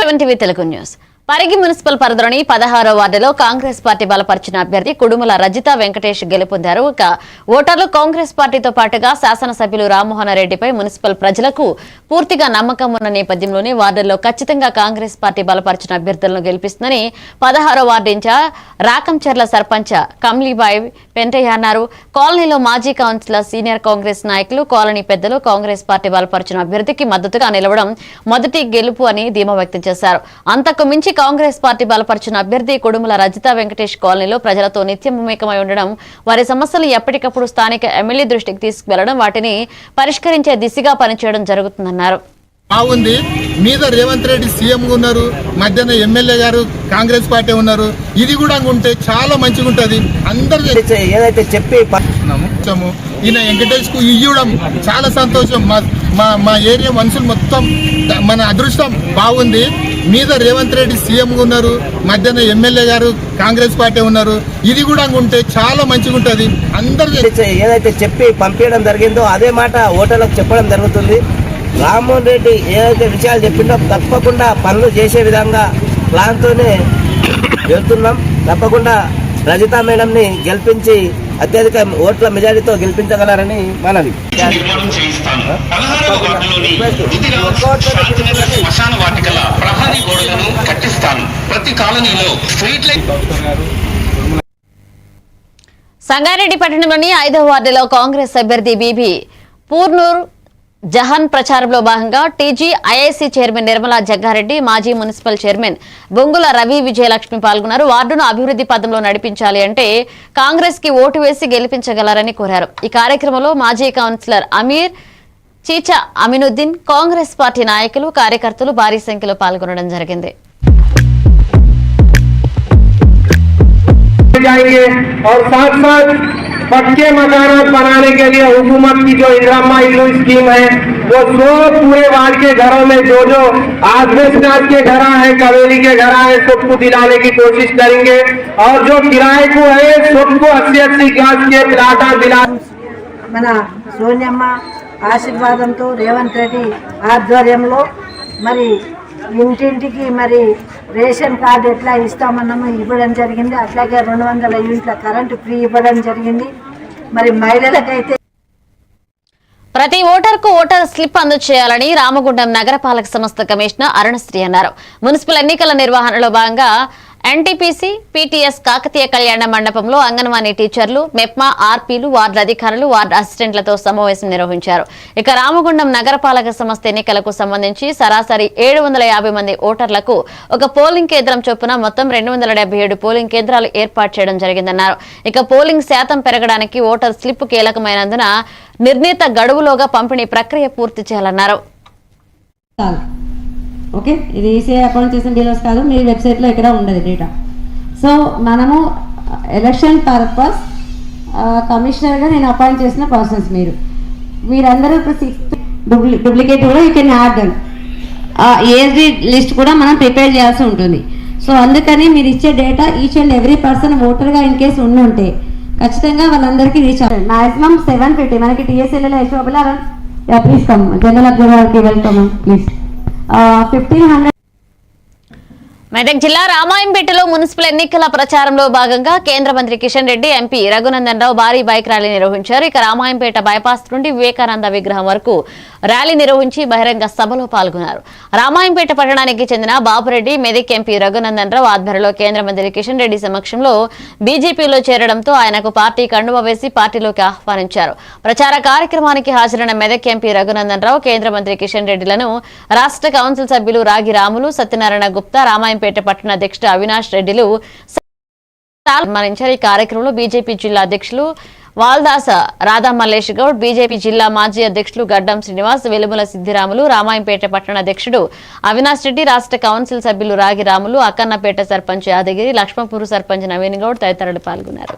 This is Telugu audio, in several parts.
7 TV Telugu news Parigi municipal పరిధిలోని 16వ వార్డులో కాంగ్రెస్ పార్టీ బలపరిచిన అభ్యర్థి కుడుముల రజిత వెంకటేష్ గెలుపొందారు. ఓటర్లు కాంగ్రెస్ పార్టీతో పాటుగా శాసనసభ్యులు రామ్మోహన్ రెడ్డిపై మున్సిపల్ ప్రజలకు పూర్తిగా నమ్మకం ఉన్న నేపథ్యంలోనే వార్డుల్లో ఖచ్చితంగా కాంగ్రెస్ పార్టీ బలపరిచిన అభ్యర్థులను గెలిపిస్తుందని 16వ వార్డు ఇన్ఛార్జ్ రాకంచెర్ల సర్పంచ్ కమ్లీబాయి పెంటయ్య అన్నారు. కాలనీలో మాజీ కౌన్సిలర్, సీనియర్ కాంగ్రెస్ నాయకులు, కాలనీ పెద్దలు కాంగ్రెస్ పార్టీ బలపరిచిన అభ్యర్థికి మద్దతుగా నిలవడం మొదటి గెలుపు అని ధీమా వ్యక్తం చేశారు. అంతకు మించి కాంగ్రెస్ పార్టీ బలపరిచిన అభ్యర్థి కుడుముల రజిత వెంకటేష్ కాలనీలో ప్రజలతో నిత్యం మమేకమై ఉండడం, వారి సమస్యలు ఎప్పటికప్పుడు స్థానిక ఎమ్మెల్యే దృష్టికి తీసుకువెళ్లడం, వాటిని పరిష్కరించే దిశగా పనిచేయడం జరుగుతుందన్నారు. బాగుంది. మీద రేవంత్ రెడ్డి సీఎం ఉన్నారు, మధ్యాహ్నం ఎమ్మెల్యే గారు కాంగ్రెస్ పార్టీ ఉన్నారు. ఇది కూడా ఉంటే చాలా మంచిగా ఉంటుంది. అందరూ ఏదైతే చెప్పి ఈయన వెంకటేష్ కు ఇవ్వడం చాలా సంతోషం. మా ఏరియా మనుషులు మొత్తం మన అదృష్టం బాగుంది. మీద రేవంత్ రెడ్డి సీఎం ఉన్నారు, మధ్యాహ్నం ఎమ్మెల్యే గారు కాంగ్రెస్ పార్టీ ఉన్నారు. ఇది కూడా ఉంటే చాలా మంచిగా ఉంటుంది. అందరూ ఏదైతే చెప్పి పంపించడం జరిగిందో అదే మాట ఓటర్లకు చెప్పడం జరుగుతుంది. రామ్మోహన్ రెడ్డి ఏదైతే విషయాలు చెప్పిండో తప్పకుండా పనులు చేసే విధంగా ప్లాన్తోనే వెళ్తున్నాం. తప్పకుండా రజితా మేడంని గెలిపించి అత్యధిక ఓట్ల మెజారిటీతో గెలిపించగలరని మనవి. సంగారెడ్డి పట్టణంలోని 5వ వార్డులో కాంగ్రెస్ అభ్యర్థి బీబీ పూర్నూర్ జహాన్ ప్రచారంలో భాగంగా టీజీఐఐసీ చైర్మన్ నిర్మలా జగ్గారెడ్డి, మాజీ మున్సిపల్ చైర్మన్ బొంగుల రవి విజయలక్ష్మి పాల్గొన్నారు. వార్డును అభివృద్ధి పథంలో నడిపించాలి అంటే కాంగ్రెస్ కి ఓటు వేసి గెలిపించగలరని కోరారు. ఈ కార్యక్రమంలో మాజీ కౌన్సిలర్ అమీర్, చీచా అమినుద్దీన్, కాంగ్రెస్ పార్టీ నాయకులు, కార్యకర్తలు భారీ సంఖ్యలో పాల్గొనడం జరిగింది. पक्के मकान बनाने के लिए हुकूमत की जो इंदिरा इल्लू स्कीम है वो 100 पूरे वार्ड के घरों में जो आदमेशनाथ के घर है, कवेली के घर है, सबको दिलाने की कोशिश करेंगे। और जो किराए को है सबको 80-80 गज के प्लाटा दिला మన సోనియమ్మ ఆశీర్వాదంతో రేవంత్ రెడ్డి ఆధ్వర్యంలో మరి ఇంటింటికి మరి రేషన్ కార్డు ఎట్లా ఇస్తామన్నామో ఇవ్వడం జరిగింది. అట్లాగే 200 యూనిట్ల కరెంటు ఫ్రీ ఇవ్వడం జరిగింది. మరి మహిళలకైతే ప్రతి ఓటర్కు ఓటర్ స్లిప్ అందజేయాలని రామగుండం నగరపాలక సంస్థ కమిషనర్ అరుణశ్రీ అన్నారు. మున్సిపల్ ఎన్నికల నిర్వహణలో భాగంగా ఎన్టీపీసీ, పీటీఎస్ కాకతీయ కళ్యాణ మండపంలో అంగన్వాడీ టీచర్లు, మెప్మా, ఆర్పీలు, వార్డు అధికారులు, వార్డు అసిస్టెంట్లతో సమావేశం నిర్వహించారు. ఇక రామగుండం నగరపాలక సంస్థ ఎన్నికలకు సంబంధించి సరాసరి 750 మంది ఓటర్లకు ఒక పోలింగ్ కేంద్రం చొప్పున మొత్తం 277 పోలింగ్ కేంద్రాలు ఏర్పాటు చేయడం జరిగిందన్నారు. ఇక పోలింగ్ శాతం పెరగడానికి ఓటర్ స్లిప్ కీలకమైనందున నిర్ణీత గడువులోగా పంపిణీ ప్రక్రియ పూర్తి చేయాలన్నారు. ఓకే, ఇది ఈసీఐ అకౌంట్ చేసిన డీలర్స్ కాదు, మీ వెబ్సైట్లో ఇక్కడ ఉండదు డేటా. సో మనము ఎలక్షన్ పర్పస్ కమిషనర్గా నేను అపాయింట్ చేసిన పర్సన్స్ మీరందరూ ఇప్పుడు డూప్లికేట్ కూడా you can add them. Aged list కూడా మనం ప్రిపేర్ చేయాల్సి ఉంటుంది. సో అందుకని మీరు ఇచ్చే data each and every person ఓటర్గా ఇన్ కేసు ఉంటే ఖచ్చితంగా వాళ్ళందరికీ రీచ్ అవ్వాలి. మాక్సిమం 750 మనకి టీఎస్ఎల్ఏలో ఎస్ఓబిలో ప్లీజ్ కమ్ జనరల్ అబ్జర్వర్కి వెల్కమ్ ప్లీజ్ 1500. మెదక్ జిల్లా రామాయంపేటలో మున్సిపల్ ఎన్నికల ప్రచారంలో భాగంగా కేంద్ర మంత్రి కిషన్ రెడ్డి, ఎంపీ రఘునందన్ రావు భారీ బైక్ ర్యాలీ నిర్వహించారు. ఇక రామాయంపేట బైపాస్ నుండి వివేకానంద విగ్రహం వరకు ర్యాలీ నిర్వహించి బహిరంగ సభలో పాల్గొన్నారు. రామాయంపేట పట్టణానికి చెందిన బాపురెడ్డి, మెదక్ ఎంపీ రఘునందన్ రావు ఆధ్వర్యంలో కేంద్ర మంత్రి కిషన్ రెడ్డి సమక్షంలో బీజేపీలో చేరడంతో ఆయనకు పార్టీ కండువా వేసి పార్టీలోకి ఆహ్వానించారు. ప్రచార కార్యక్రమానికి హాజరైన మెదక్ ఎంపీ రఘునందన్ రావు కేంద్ర మంత్రి కిషన్ రెడ్డిలను రాష్ట్ర కౌన్సిల్ సభ్యులు రాగి రాములు, సత్యనారాయణ గుప్తా, రామాయంపేట పట్టణ అధ్యక్షుడు అవినాష్ రెడ్డిలు సన్మానించారు. ఈ కార్యక్రమంలో బీజేపీ జిల్లా అధ్యక్షులు వాల్దాస రాధా మల్లేష్ గౌడ్, బీజేపీ జిల్లా మాజీ అధ్యక్షులు గడ్డం శ్రీనివాస్, వెలుముల సిద్దిరాములు, రామాయంపేట పట్టణ అధ్యక్షుడు అవినాష్ రెడ్డి, రాష్ట్ర కౌన్సిల్ సభ్యులు రాగి రాములు, అక్కన్నపేట సర్పంచ్ యాదగిరి, లక్ష్మపూర్ సర్పంచ్ నవీన్ గౌడ్ తదితరులు పాల్గొన్నారు.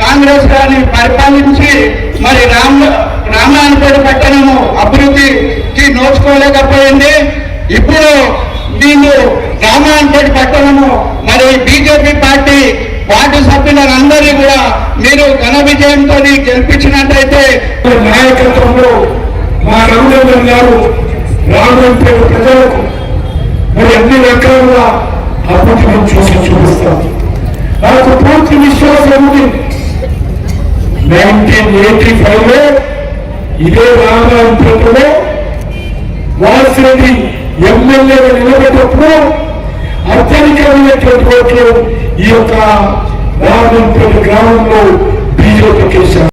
కాంగ్రెస్ గారిని పరిపాలించి మరి రామాయణపేట పట్టణము అభివృద్ధికి నోచుకోలేకపోయింది. ఇప్పుడు దీన్ని రామాయంపేట పట్టణము మరి బీజేపీ పార్టీ వార్డు సభ్యులందరినీ కూడా మీరు ఘన విజయంతో గెలిపించినట్టయితే నాయకత్వంలో మా రఘునందన్ గారు రామాయంపేట ప్రజలకు మరి అన్ని రకాలుగా అభివృద్ధి చూసి చూపిస్తాం. నాకు పూర్తి విశ్వాసం ఉంది. 1985లో ఇదే రామాయంపేటలో వాసిరెడ్డి ఎమ్మెల్యేగా నిలబెట్టినప్పుడు అత్యధికమైనటువంటి ఓట్లు ఈ యొక్క రామాయంపేట గ్రామంలో బీజేపీకి వేశారు.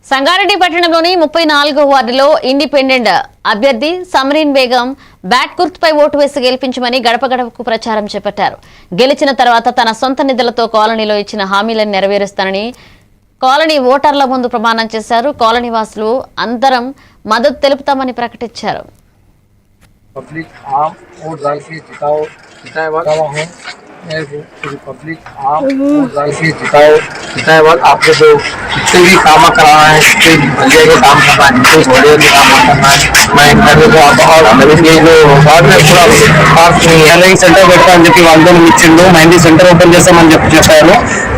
సంగారెడ్డి పట్టణంలోని 34వ వార్డులో ఇండిపెండెంట్ అభ్యర్థి సమరీన్ బేగం బ్యాట్ గుర్తుపై ఓటు వేసి గెలిపించమని గడప గడపకు ప్రచారం చేపట్టారు. గెలిచిన తర్వాత తన సొంత నిధులతో కాలనీలో ఇచ్చిన హామీలను నెరవేరుస్తానని కాలనీ ఓటర్ల ముందు ప్రమాణం చేశారు. కాలనీ వాసులు అందరం మద్దతు తెలుపుతామని ప్రకటించారు. पब्लिक आप डाल के जिताए बाद आपको जो जितने भी काम कराना है जितने बंदे के काम करना है जितने घोड़े के काम करना है मैं इंटरव्यू को आप और ये जो बाद में पूरा पास नहीं సెంటర్ పెడతామని చెప్పి వాగ్దానం ఇచ్చిండు. 90 సెంటర్ ఓపెన్ చేస్తామని చెప్పారు.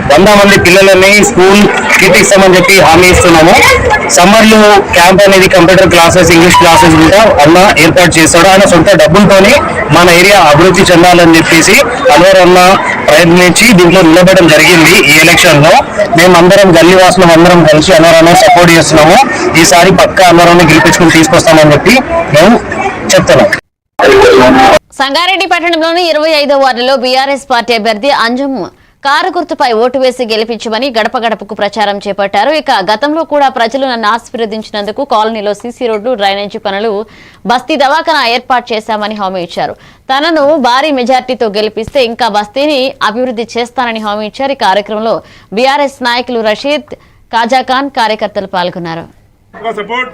100 మంది పిల్లలని స్కూల్ కిట్ ఇస్తామని చెప్పి హామీ ఇస్తున్నాము. సమ్మర్లో క్యాంప్ అనేది కంప్యూటర్ క్లాసెస్ ఇంగ్లీష్ క్లాసెస్ కూడా అన్న ఏర్పాటు చేస్తాడు. ఆయన సొంత డబ్బులతోనే మన ఏరియా అభివృద్ధి చెందాలని చెప్పేసి అన్వర్ అన్న ప్రయత్నించి దీంట్లో నిలబడడం జరిగింది. ఈ ఎలక్షన్ లో మేమందరం గల్లీవాసులం అందరం కలిసి అన్వర్ అన్న సపోర్ట్ చేస్తున్నాము. ఈసారి పక్కా అన్వర్ అన్న గెలిపించుకుని తీసుకొస్తామని చెప్పి మేము చెప్తున్నాం. సంగారెడ్డి పట్టణంలోని 25వ వార్డులో బీఆర్ఎస్ పార్టీ అభ్యర్థి అంజుం కారు గుర్తుపై ఓటు వేసి గెలిపించమని గడప గడపకు ప్రచారం చేపట్టారు. ఇక గతంలో కూడా ప్రజలు నన్ను ఆశీర్వదించినందుకు కాలనీలో సీసీ రోడ్లు డ్రైనేజీ పనులు బస్తీ దవాఖానా ఏర్పాటు చేశామని హామీ ఇచ్చారు. తనను భారీ మెజార్టీతో గెలిపిస్తే ఇంకా బస్తీని అభివృద్ధి చేస్తానని హామీ ఇచ్చారు. ఈ కార్యక్రమంలో బీఆర్ఎస్ నాయకులు రషీద్ కాజాఖాన్ కార్యకర్తలు పాల్గొన్నారు. का सपोर्ट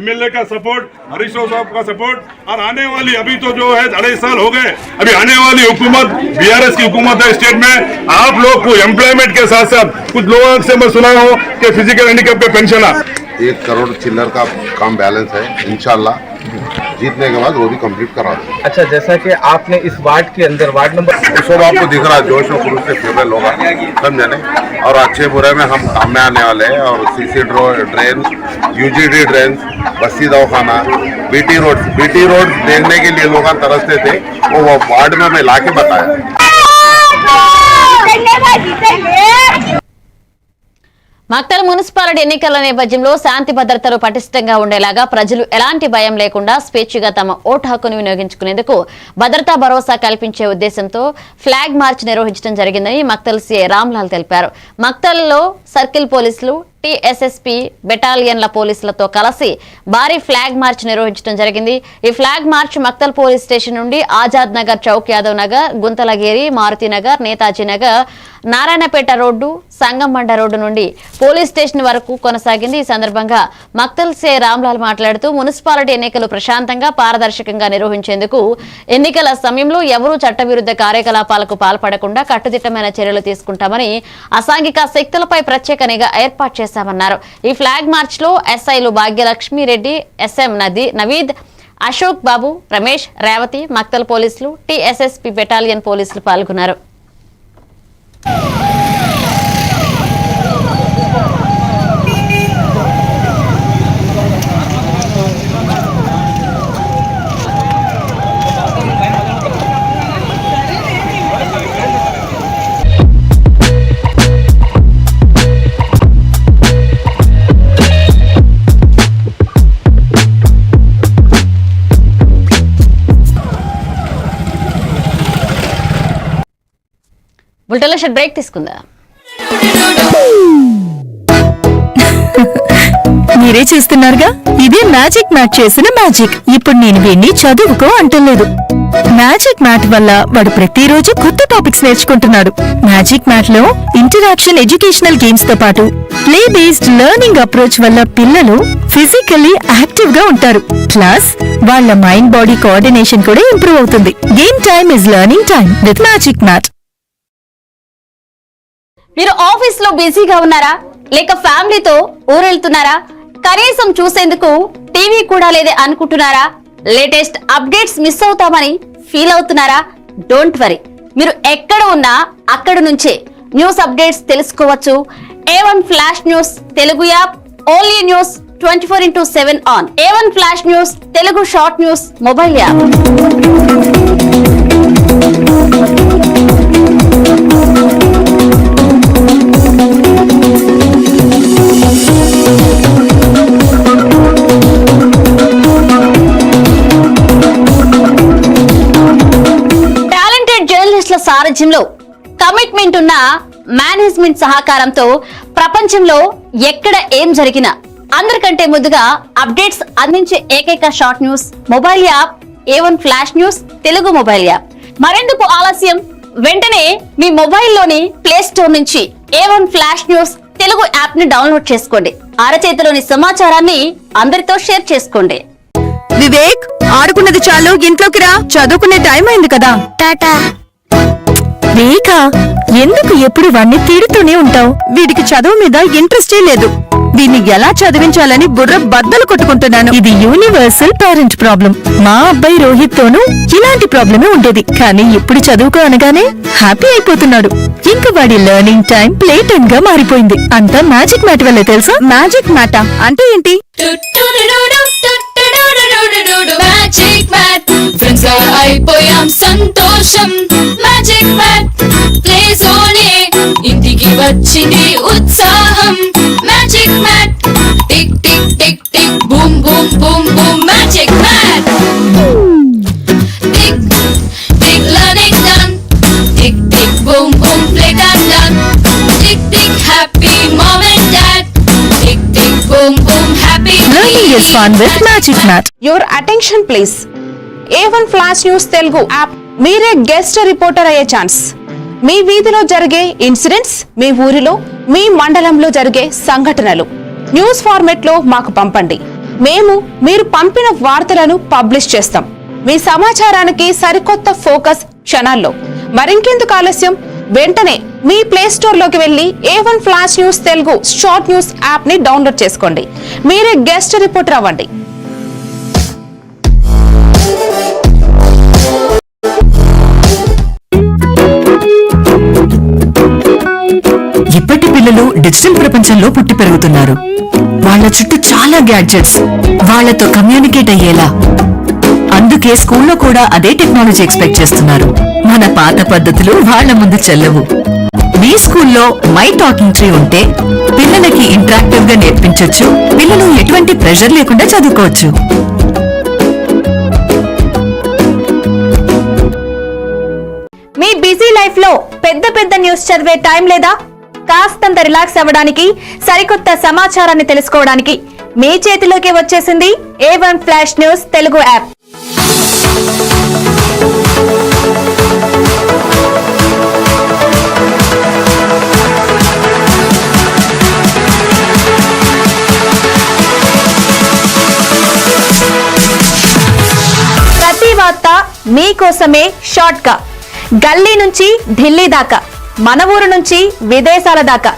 एमएलए का सपोर्ट हरीश राव साहब का सपोर्ट और आने वाली अभी तो जो है 2.5 साल हो गए अभी आने वाली हुकूमत बीआरएस की हुकूमत है स्टेट में आप लोग को एम्प्लॉयमेंट के साथ साथ कुछ लोगों से मैं सुना हूँ कि फिजिकल हैंडीकैप पे पेंशन 1 करोड़ चिल्लर का काम बैलेंस है. इंशाल्लाह जीतने के बाद वो भी कंप्लीट करा दें. अच्छा, जैसा कि आपने इस वार्ड के अंदर वार्ड नंबर सब आपको दिख रहा है जोश और खरूश से फेवरेट होगा समझे और अच्छे बुरे में हम काम में आने वाले हैं. और सीसी ड्रेन यूजीडी ड्रेन बस्ती दवाखाना बीटी रोड देखने के लिए लोग तरसते थे वो वार्ड में मैं ला के बताया. మక్తల్ మున్సిపాలిటీ ఎన్నికల నేపథ్యంలో శాంతి భద్రతలు పటిష్టంగా ఉండేలాగా ప్రజలు ఎలాంటి భయం లేకుండా స్వేచ్ఛగా తమ ఓటు హక్కును వినియోగించుకునేందుకు భద్రతా భరోసా కల్పించే ఉద్దేశంతో ఫ్లాగ్ మార్చ్ నిర్వహించడం జరిగిందని మక్తల్ సీఐ రామ్లాల్ తెలిపారు. మక్తల్లో సర్కిల్ పోలీసులు టీఎస్ఎస్పీ బెటాలియన్ల పోలీసులతో కలిసి భారీ ఫ్లాగ్ మార్చ్ నిర్వహించడం జరిగింది. ఈ flag march Maktal police station నుండి ఆజాద్ నగర్ చౌక్ యాదవ్ నగర్ గుంతలగిరి మారుతి నగర్ నేతాజీ నగర్ నారాయణపేట రోడ్డు సంగమండ రోడ్డు నుండి పోలీస్ స్టేషన్ వరకు కొనసాగింది. ఈ సందర్భంగా మక్తల్ సీఐ రామ్లాల్ మాట్లాడుతూ మున్సిపాలిటీ ఎన్నికలు ప్రశాంతంగా పారదర్శకంగా నిర్వహించేందుకు ఎన్నికల సమయంలో ఎవరూ చట్టవిరుద్ధ కార్యకలాపాలకు పాల్పడకుండా కట్టుదిట్టమైన చర్యలు తీసుకుంటామని అసాంఘిక శక్తులపై ప్రత్యేక నిఘా ఏర్పాటు చేశామన్నారు. ఈ ఫ్లాగ్ మార్చ్ లో ఎస్ఐలు భాగ్యలక్ష్మి రెడ్డి, ఎస్ఎం నవీద్, అశోక్ బాబు, రమేష్, రేవతి, మక్తల్ పోలీసులు, టీఎస్ఎస్పీ బెటాలియన్ పోలీసులు పాల్గొన్నారు. బుల్టెన్లో షార్ట్ బ్రేక్ తీసుకుందా. మీరే చూస్తున్నారుగా, ఇదే మ్యాజిక్ మ్యాట్ చేసిన మ్యాజిక్. ఇప్పుడు నేను వీడిని చదువుకో అంటలేదు. మ్యాజిక్ మ్యాట్ వల్ల వాడు ప్రతిరోజు కొత్త టాపిక్స్ నేర్చుకుంటున్నాడు. మ్యాజిక్ మ్యాట్ లో ఇంటరాక్షన్ ఎడ్యుకేషనల్ గేమ్స్ తో పాటు ప్లే బేస్డ్ లెర్నింగ్ అప్రోచ్ వల్ల పిల్లలు ఫిజికల్లీ యాక్టివ్ గా ఉంటారు. ప్లస్ వాళ్ళ మైండ్ బాడీ కోఆర్డినేషన్ కూడా ఇంప్రూవ్ అవుతుంది. Game time is learning time with magic mat. మీరు ఆఫీస్ లో బిజీగా ఉన్నారా, లేక ఫ్యామిలీతో ఊరెళ్తున్నారా, కనీసం చూసేందుకు టీవీ కూడా లేదే అనుకుంటున్నారా? లేటెస్ట్ అప్డేట్స్ మిస్ అవుతామని ఫీల్ అవుతున్నారా? డోంట్ వరీ, మీరు ఎక్కడ ఉన్నా అక్కడ నుంచే న్యూస్ అప్డేట్స్ తెలుసుకోవచ్చు. A1 flash news Telugu app, only news 24/7 on. A1 flash news Telugu short news mobile app. సారథ్యంలో కమిట్మెంట్ ఉన్న మేనేజ్మెంట్ సహకారంతో ప్రపంచంలో ఎక్కడ ఏం జరిగినా అందరికంటే ముందుగా అప్డేట్స్ అందించే ఏకైక short news mobile app A1 flash news Telugu mobile app. మరెందుకు ఆలస్యం? వెంటనే మీ మొబైల్లోని ప్లే స్టోర్ నుంచి A1 flash news Telugu app ని డౌన్లోడ్ చేసుకోండి. అరచేతిలోని సమాచారాన్ని అందరితో షేర్ చేసుకోండి. వివేక్, ఆడుకున్నది చాలు, ఇంట్లోకి రా, చదువుకునే టైం అయింది కదా. టాటా. రేఖా, ఎందుకు ఎప్పుడు వాణ్ణి తిడుతూనే ఉంటావు? వీడికి చదువు మీద ఇంట్రెస్టే లేదు. వీడిని ఎలా చదివించాలని బుర్ర బద్దలు కొట్టుకుంటున్నాను. ఇది యూనివర్సల్ పేరెంట్ ప్రాబ్లం. మా అబ్బాయి రోహిత్ తోనూ ఇలాంటి ప్రాబ్లమే ఉండేది, కానీ ఇప్పుడు చదువుకో అనగానే హ్యాపీ అయిపోతున్నాడు. ఇంక వాడి లెర్నింగ్ టైం ప్లే టైం గా మారిపోయింది. అంతా మ్యాజిక్ మ్యాట్ వల్లే తెలుసా? మ్యాజిక్ మ్యాటా అంటే ఏంటి? మ్యాజిక్ మ్యాట్ ఫ్రెండ్స్ గా అయిపోయాం సంతోషం. మ్యాజిక్ మ్యాట్ ప్లే జోనే ఇంటికి వచ్చింది ఉత్సాహం. Magic mat tick tick tick tick boom boom boom boom. Magic mat tick tick learning done. Tick tick boom boom play time done. Tick tick happy mom and dad. Tick tick boom boom happy. Learning is fun with Magic Mat. Your attention please. A1 flash news Telugu app. మీరే గెస్ట్ రిపోర్టర్ అయ్యే ఛాన్స్. మీ వీధిలో జరిగే ఇన్సిడెంట్స్, మీ ఊరిలో, మీ మండలంలో జరిగే సంఘటనలు న్యూస్ ఫార్మెట్ లో మాకు పంపండి. మేము మీరు పంపిన వార్తలను పబ్లిష్ చేస్తాం. మీ సమాచారానికి సరికొత్త ఫోకస్ క్షణాల్లో. మరింకెందుకు ఆలస్యం? వెంటనే మీ ప్లే స్టోర్ లోకి వెళ్లి A1 flash news Telugu short news app ని డౌన్లోడ్ చేసుకోండి. మీరే గెస్ట్ రిపోర్టర్ అవ్వండి. ఇప్పటి పిల్లలు డిజిటల్ ప్రపంచంలో పుట్టి పెరుగుతున్నారు. వాళ్ళ చుట్టూ చాలా గ్యాడ్జెట్స్, వాళ్లతో కమ్యూనికేట్ అయ్యేలా. అందుకే స్కూల్లో కూడా అదే టెక్నాలజీ ఎక్స్పెక్ట్ చేస్తున్నారు. మన పాత పద్ధతులు వాళ్ల ముందు చెల్లవు. మీ స్కూల్లో మై టాకింగ్ ట్రీ ఉంటే పిల్లలకి ఇంటరాక్టివ్ గా నేర్పించొచ్చు. పిల్లలు ఎటువంటి ప్రెషర్ లేకుండా చదువుకోవచ్చు. మీ బిజీ లైఫ్ లో పెద్ద పెద్ద న్యూస్ చదివే టైం లేదా? కాస్తంత రిలాక్స్ అవ్వడానికి, సరికొత్త సమాచారాన్ని తెలుసుకోవడానికి మీ చేతిలోకి వచ్చేసింది A1 flash news Telugu app. ప్రతి వార్త మీకోసమే షార్ట్ గా. గల్లీ నుంచి ఢిల్లీ దాకా, మన ఊరు నుంచి విదేశాల దాకా,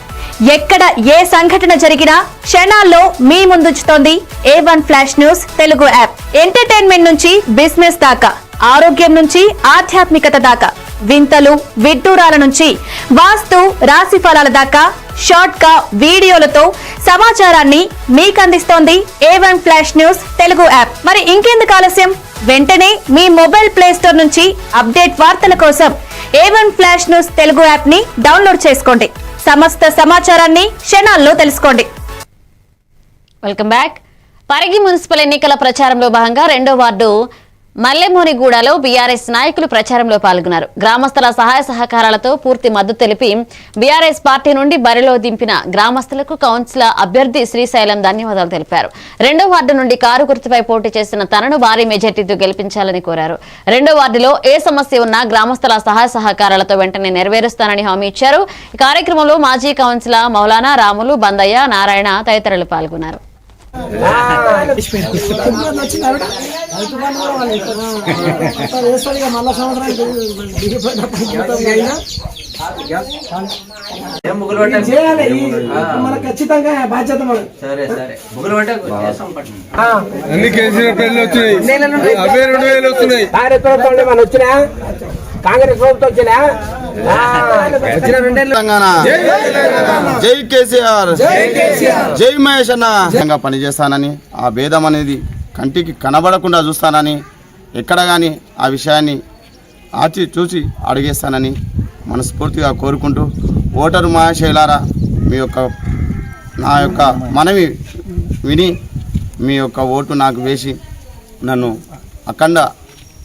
ఎక్కడ ఏ సంఘటన జరిగినా క్షణాల్లో మీ ముందుంచుతోంది A1 flash news Telugu app. Entertainment నుంచి బిజినెస్ దాకా, ఆరోగ్యం నుంచి ఆధ్యాత్మికత దాకా, వింతలు విడ్డూరాల నుంచి వాస్తు రాశి ఫలాల దాకా షార్ట్ గా వీడియోలతో సమాచారాన్ని మీకు అందిస్తోంది A1 flash news Telugu app. మరి ఇంకెందుకు ఆలస్యం? వెంటనే మీ మొబైల్ ప్లే స్టోర్ నుంచి అప్డేట్ వార్తల కోసం A1 flash news Telugu app ని డౌన్లోడ్ చేసుకోండి. సమస్త సమాచారాన్ని క్షణాల్లో తెలుసుకోండి. Welcome back. పరిగి మున్సిపల్ ఎన్నికల ప్రచారంలో భాగంగా 2వ వార్డు మల్లెమోనిగూడలో బీఆర్ఎస్ నాయకులు ప్రచారంలో పాల్గొన్నారు. గ్రామస్తుల సహాయ సహకారాలతో పూర్తి మద్దతు తెలిపి బీఆర్ఎస్ పార్టీ నుండి బరిలో దింపిన గ్రామస్తులకు కౌన్సిలర్ అభ్యర్థి శ్రీశైలం ధన్యవాదాలు తెలిపారు. 2వ వార్డు నుండి కారు గుర్తుపై పోటీ చేసిన తనను భారీ మెజార్టీతో గెలిపించాలని కోరారు. 2వ వార్డులో ఏ సమస్య ఉన్నా గ్రామస్తుల సహాయ సహకారాలతో వెంటనే నెరవేరుస్తానని హామీ ఇచ్చారు. ఈ కార్యక్రమంలో మాజీ కౌన్సిలర్ మౌలానా, రాములు, బందయ్య, నారాయణ తదితరులు పాల్గొన్నారు. ఖచ్చితంగా బాధ్యత సరే సరే ముగ్గురు అన్ని కేసీఆర్ పెళ్లి వచ్చినాయి, అవే 2000 వస్తున్నాయి. మన వచ్చినా కాంగ్రెస్ ప్రభుత్వం వచ్చినా జై కేసీఆర్, జై మహేష్ అన్న. పనిచేస్తానని, ఆ భేదం అనేది కంటికి కనబడకుండా చూస్తానని, ఎక్కడ కానీ ఆ విషయాన్ని ఆచి చూసి అడిగేస్తానని మనస్ఫూర్తిగా కోరుకుంటూ, ఓటరు మహాశైలారా నా యొక్క మనవి విని మీ యొక్క ఓటు నాకు వేసి నన్ను అఖండ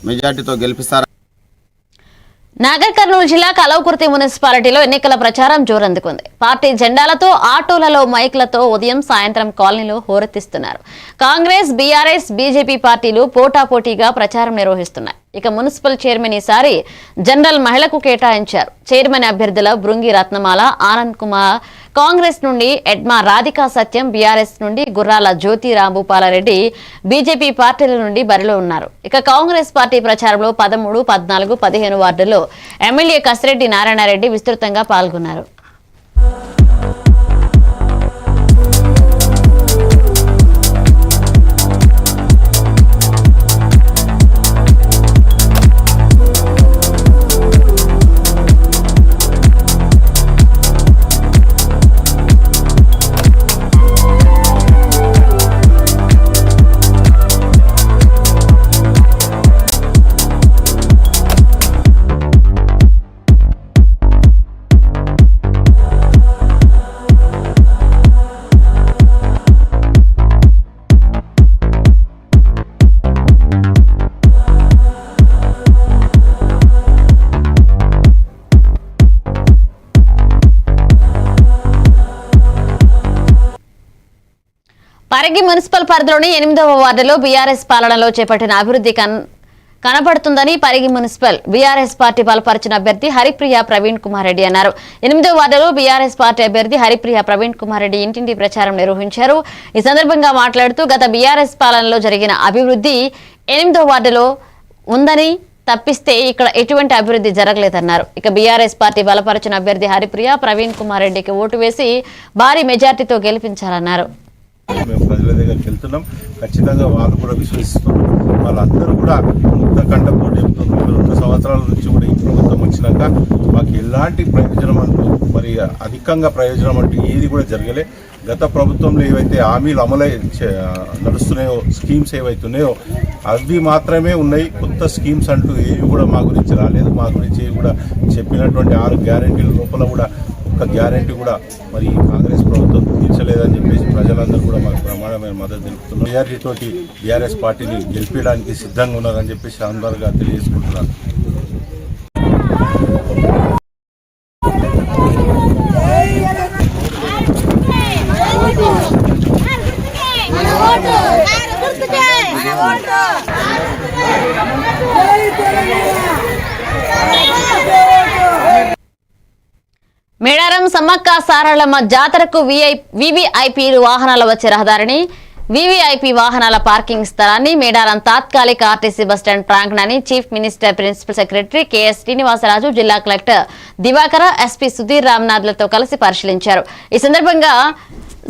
మెజార్టీతో గెలిపిస్తారా. నాగర్ కర్నూలు జిల్లా కలవకుర్తి మున్సిపాలిటీలో ఎన్నికల ప్రచారం జోరందుకుంది. పార్టీ జెండాలతో, ఆటోలలో, మైక్లతో ఉదయం సాయంత్రం కాలనీలో హోరెత్తిస్తున్నారు. కాంగ్రెస్, బీఆర్ఎస్, బీజేపీ పార్టీలు పోటాపోటీగా ప్రచారం నిర్వహిస్తున్నాయి. ఇక మున్సిపల్ చైర్మన్ ఈసారి జనరల్ మహిళకు కేటాయించారు. చైర్మన్ అభ్యర్థుల బృంగి రత్నమాల, ఆనంద్ కుమార్ కాంగ్రెస్ నుండి, ఎడ్మా రాధికా సత్యం బీఆర్ఎస్ నుండి, గుర్రాల జ్యోతి రాంభూపాలరెడ్డి బీజేపీ పార్టీల నుండి బరిలో ఉన్నారు. ఇక కాంగ్రెస్ పార్టీ ప్రచారంలో 13, 14, 15 వార్డుల్లో ఎమ్మెల్యే కసిరెడ్డి నారాయణరెడ్డి విస్తృతంగా పాల్గొన్నారు. పరిగి మున్సిపల్ పరిధిలోని 8వ వార్డులో బీఆర్ఎస్ పాలనలో చేపట్టిన అభివృద్ధి కనబడుతుందని పరిగి మున్సిపల్ బీఆర్ఎస్ పార్టీ బలపరిచిన అభ్యర్థి హరిప్రియ ప్రవీణ్ కుమార్ రెడ్డి అన్నారు. 8వ వార్డులో బీఆర్ఎస్ పార్టీ అభ్యర్థి హరిప్రియ ప్రవీణ్ కుమార్ రెడ్డి ఇంటింటి ప్రచారం నిర్వహించారు. ఈ సందర్భంగా మాట్లాడుతూ గత బీఆర్ఎస్ పాలనలో జరిగిన అభివృద్ధి 8వ వార్డులో ఉందని తప్పిస్తే ఇక్కడ ఎటువంటి అభివృద్ధి జరగలేదన్నారు. ఇక బీఆర్ఎస్ పార్టీ బలపరిచిన అభ్యర్థి హరిప్రియ ప్రవీణ్ కుమార్ రెడ్డికి ఓటు వేసి భారీ మెజార్టీతో గెలిపించాలన్నారు. మేము ప్రజల దగ్గరికి వెళ్తున్నాం. ఖచ్చితంగా వాళ్ళు కూడా విశ్వసిస్తున్నారు. వాళ్ళందరూ కూడా ముక్త కంట పోటీ 2 సంవత్సరాల నుంచి కూడా ఈ ప్రభుత్వం వచ్చినాక మాకు ఎలాంటి ప్రయోజనం అంటూ మరి అధికంగా ప్రయోజనం అంటూ ఏది కూడా జరగలే. గత ప్రభుత్వంలో ఏవైతే హామీలు అమలు నడుస్తున్నాయో, స్కీమ్స్ ఏవైతే ఉన్నాయో అవి మాత్రమే ఉన్నాయి. కొత్త స్కీమ్స్ అంటూ ఏవి కూడా మా గురించి రాలేదు. మా గురించి కూడా చెప్పినటువంటి 6 గ్యారెంటీల లోపల కూడా ఒక్క గ్యారెంటీ కూడా మరి కాంగ్రెస్ ప్రభుత్వం తీర్చలేదని చెప్పేసి ప్రజలందరూ కూడా మాకు ప్రమాణమైన మద్దతు తెలుపుతున్నారు. మెజారిటీ తోటి బీఆర్ఎస్ పార్టీని గెలిపించడానికి సిద్ధంగా ఉన్నారని చెప్పేసి అందరుగా తెలియజేసుకుంటున్నారు. మేడారం సమ్మక్క సారళమ్మ జాతరకు వీవీఐపీ వాహనాలు వచ్చే రహదారిని, వీవీఐపీ వాహనాల పార్కింగ్ స్థలాన్ని మేడారం తాత్కాలిక ఆర్టీసీ బస్టాండ్ ప్రాంగణాన్ని chief minister principal secretary KS Srinivasaraju, జిల్లా కలెక్టర్ దివాకర, ఎస్పీ సుధీర్ రామ్నాథ్లతో కలిసి పరిశీలించారు. ఈ సందర్భంగా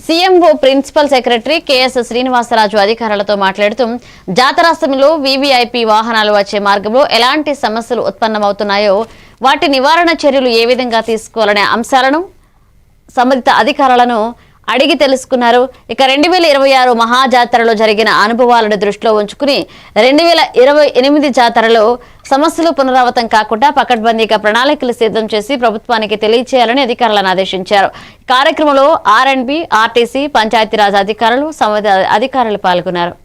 CMO principal secretary KS Srinivasaraju అధికారులతో మాట్లాడుతూ జాతర సమయంలో వీవీఐపీ వాహనాలు వచ్చే మార్గంలో ఎలాంటి సమస్యలు ఉత్పన్నమవుతున్నాయో, వాటి నివారణ చర్యలు ఏ విధంగా తీసుకోవాలనే అంశాలను సంబంధిత అధికారులను అడిగి తెలుసుకున్నారు. ఇక 2026 మహాజాతరలో జరిగిన అనుభవాలను దృష్టిలో ఉంచుకుని 2028 జాతరలో సమస్యలు పునరావృతం కాకుండా పకడ్బందీగా ప్రణాళికలు సిద్ధం చేసి ప్రభుత్వానికి తెలియచేయాలని అధికారులను ఆదేశించారు. కార్యక్రమంలో ఆర్ఎండ్బి, ఆర్టీసీ, పంచాయతీరాజ్ అధికారులు, సంబంధిత అధికారులు పాల్గొన్నారు.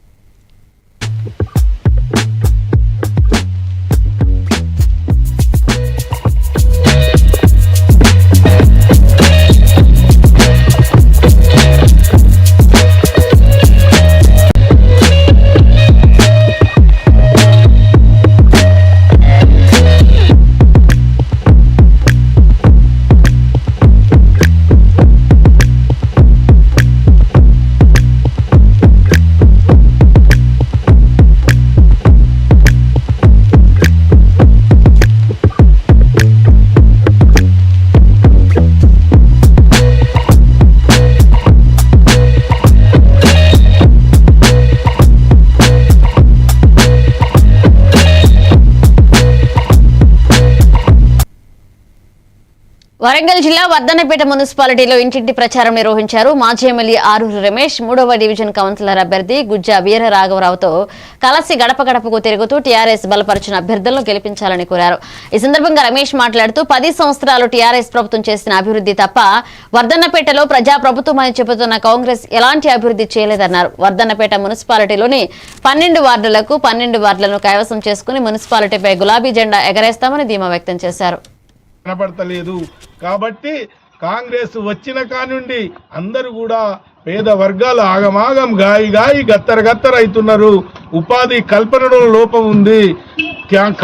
వరంగల్ జిల్లా వర్ధన్నపేట మున్సిపాలిటీలో ఇంటింటి ప్రచారం నిర్వహించారు. మాజీ ఎమ్మెల్యే ఆరూరు రమేష్ 3వ డివిజన్ కౌన్సిలర్ అభ్యర్థి గుజ్జా వీర రాఘవరావుతో కలిసి గడప గడపకు తిరుగుతూ టీఆర్ఎస్ బలపరిచిన అభ్యర్థులను గెలిపించాలని కోరారు. ఈ సందర్భంగా రమేష్ మాట్లాడుతూ 10 సంవత్సరాలు టీఆర్ఎస్ ప్రభుత్వం చేసిన అభివృద్ధి తప్ప వర్ధన్నపేటలో ప్రజా ప్రభుత్వం అని చెబుతున్న కాంగ్రెస్ ఎలాంటి అభివృద్ధి చేయలేదన్నారు. వర్ధన్నపేట మున్సిపాలిటీలోని 12 వార్డులకు 12 వార్డులను కైవసం చేసుకుని మున్సిపాలిటీపై గులాబీ జెండా ఎగరేస్తామని ధీమా వ్యక్తం చేశారు. కనబడతలేదు కాబట్టి కాంగ్రెస్ వచ్చిన కానుండి అందరూ కూడా పేద వర్గాలు ఆగమాగం గాయి గత్తర అవుతున్నారు. ఉపాధి కల్పనలో లోపం ఉంది.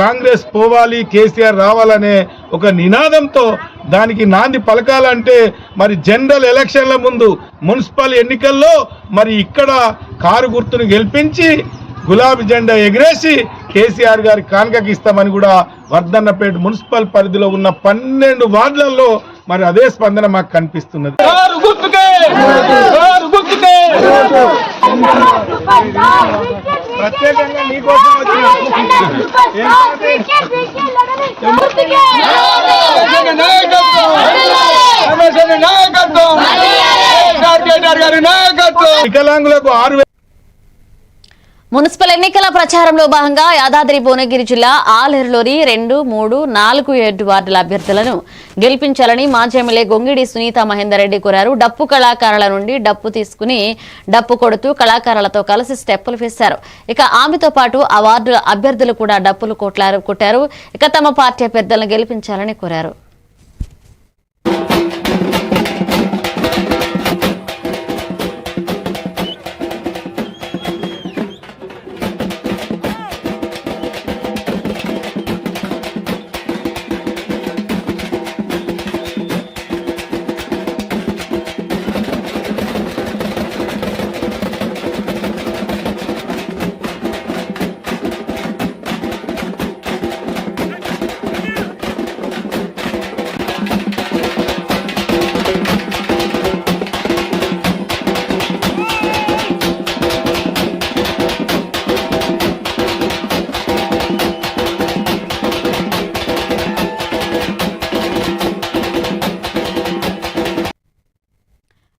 కాంగ్రెస్ పోవాలి, కేసీఆర్ రావాలనే ఒక నినాదంతో దానికి నాంది పలకాలంటే మరి జనరల్ ఎలక్షన్ల ముందు మున్సిపల్ ఎన్నికల్లో మరి ఇక్కడ కారు గుర్తును గెలిపించి గులాబీ జెండా ఎగిరేసి కేసీఆర్ గారి కానుకకి ఇస్తామని కూడా వర్ధన్నపేట మున్సిపల్ పరిధిలో ఉన్న 12 వార్డులలో మరి అదే స్పందన మాకు కనిపిస్తున్నది. ప్రత్యేకంగా నీకోసం వికలాంగులకు 6,000 మున్సిపల్ ఎన్నికల ప్రచారంలో భాగంగా యాదాద్రి భువనగిరి జిల్లా ఆలేరులోని 2, 3, 4, 7 వార్డుల అభ్యర్థులను గెలిపించాలని మాజీ ఎమ్మెల్యే గొంగిడి సునీత మహేందర్ రెడ్డి కోరారు. డప్పు కళాకారుల నుండి డప్పు తీసుకుని డప్పు కొడుతూ కళాకారులతో కలిసి స్టెప్పులు వేశారు. ఇక ఆమెతో పాటు ఆ వార్డుల అభ్యర్థులు కూడా డప్పులు కొట్టారు. ఇక తమ పార్టీ అభ్యర్థులను గెలిపించాలని కోరారు.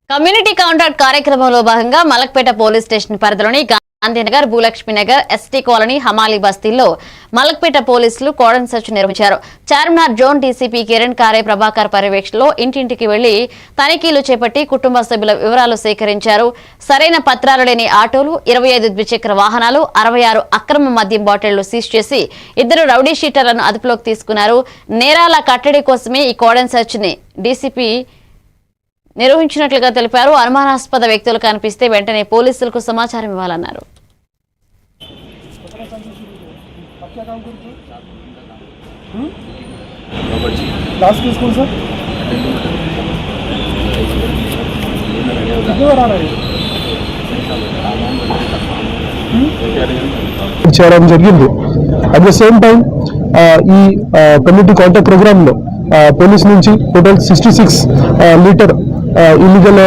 కమ్యూనిటీ కాంట్రాక్ట్ కార్యక్రమంలో భాగంగా మలక్పేట పోలీస్ స్టేషన్ పరిధిలోని గాంధీనగర్, భూలక్ష్మీనగర్, ఎస్టీ కాలనీ, హమాలి బస్తీల్లో మలక్పేట పోలీసులు కోడన్ సెర్చ్ నిర్వహించారు. చార్మినార్ జోన్ డీసీపీ కిరణ్ కారే ప్రభాకర్ పర్యవేక్షణలో ఇంటింటికి వెళ్లి తనిఖీలు చేపట్టి కుటుంబ సభ్యుల వివరాలు సేకరించారు. సరైన పత్రాలు లేని ఆటోలు, 25 ద్విచక్ర వాహనాలు, 66 అక్రమ మద్యం బాటిళ్లు సీజ్ చేసి 2 రౌడీ షీటర్లను అదుపులోకి తీసుకున్నారు. నేరాల కట్టడి కోసమే ఈ కోడన్ సెర్చ్ ని డీసీపీ నిర్వహించినట్లుగా తెలిపారు. అనుమానాస్పద వ్యక్తులు కనిపిస్తే వెంటనే పోలీసులకు సమాచారం ఇవ్వాలన్నారు. చేయడం జరిగింది. అట్ ద సేమ్ టైం ఈ కమ్యూనిటీ కాంటాక్ట్ ప్రోగ్రామ్ లో పోలీస్ నుంచి total 66 litre illegal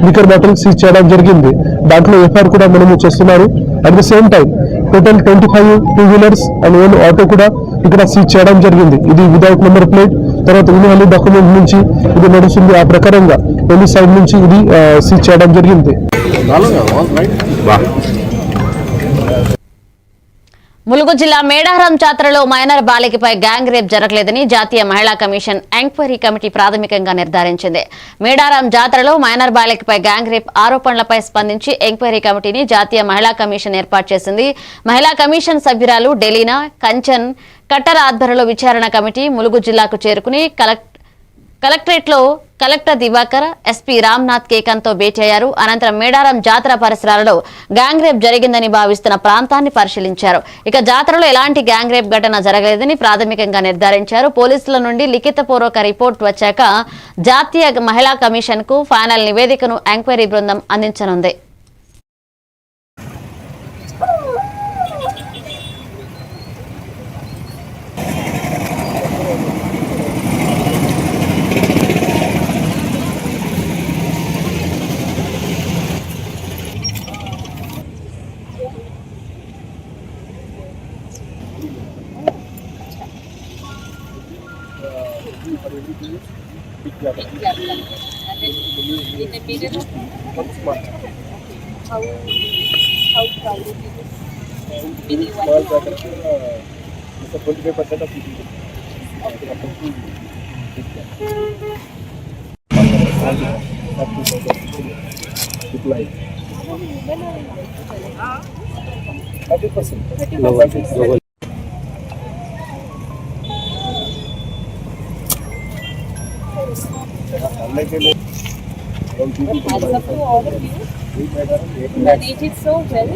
liquor bottle seize చేయడం జరిగింది. దాంట్లో ఎఫ్ఐఆర్ కూడా మనము చేస్తున్నారు. At the same time total 25 2 wheelers and 1 auto కూడా ఇక్కడ సీజ్ చేయడం జరిగింది. ఇది వితౌట్ నెంబర్ ప్లేట్, తర్వాత ఇన్వాల్వ్ డాక్యుమెంట్ నుంచి ఇది నడుస్తుంది. ఆ ప్రకారంగా పోలీస్ సైడ్ నుంచి ఇది సీజ్ చేయడం జరిగింది. ములుగు జిల్లా మేడారం జాతరలో మైనర్ బాలికపై గ్యాంగ్ రేప్ జరగలేదని జాతీయ మహిళా కమిషన్ ఎంక్వైరీ కమిటీ ప్రాథమికంగా నిర్ధారించింది. మేడారం జాతరలో మైనర్ బాలికపై గ్యాంగ్ రేప్ ఆరోపణలపై స్పందించి ఎంక్వైరీ కమిటీని జాతీయ మహిళా కమిషన్ ఏర్పాటు చేసింది. మహిళా కమిషన్ సభ్యురాలు డెలీనా కంచన్ కట్టర్ ఆధ్వర్యంలో విచారణ కమిటీ ములుగు జిల్లాకు చేరుకుని కలెక్టరేట్లో కలెక్టర్ దివాకర్, ఎస్పీ రామ్నాథ్ కేకన్తో భేటీ అయ్యారు. అనంతరం మేడారం జాతర పరిసరాలలో గ్యాంగ్ రేప్ జరిగిందని భావిస్తున్న ప్రాంతాన్ని పరిశీలించారు. ఇక జాతరలో ఎలాంటి గ్యాంగ్ రేప్ ఘటన జరగలేదని ప్రాథమికంగా నిర్ధారించారు. పోలీసుల నుండి లిఖితపూర్వక రిపోర్ట్ వచ్చాక జాతీయ మహిళా కమిషన్ కు ఫైనల్ నివేదికను ఎంక్వైరీ బృందం అందించనుంది. और everything is big capital. And then in a period of One small. how crowded it is. Many small capital, it's a 25% of GDP. Deployed. 30%. Hands up to all of you. Manage it so well.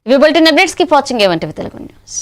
ఇవి బులెటిన్ అప్డేట్స్ కి వాచింగ్ ఏమంటే తెలుగు న్యూస్.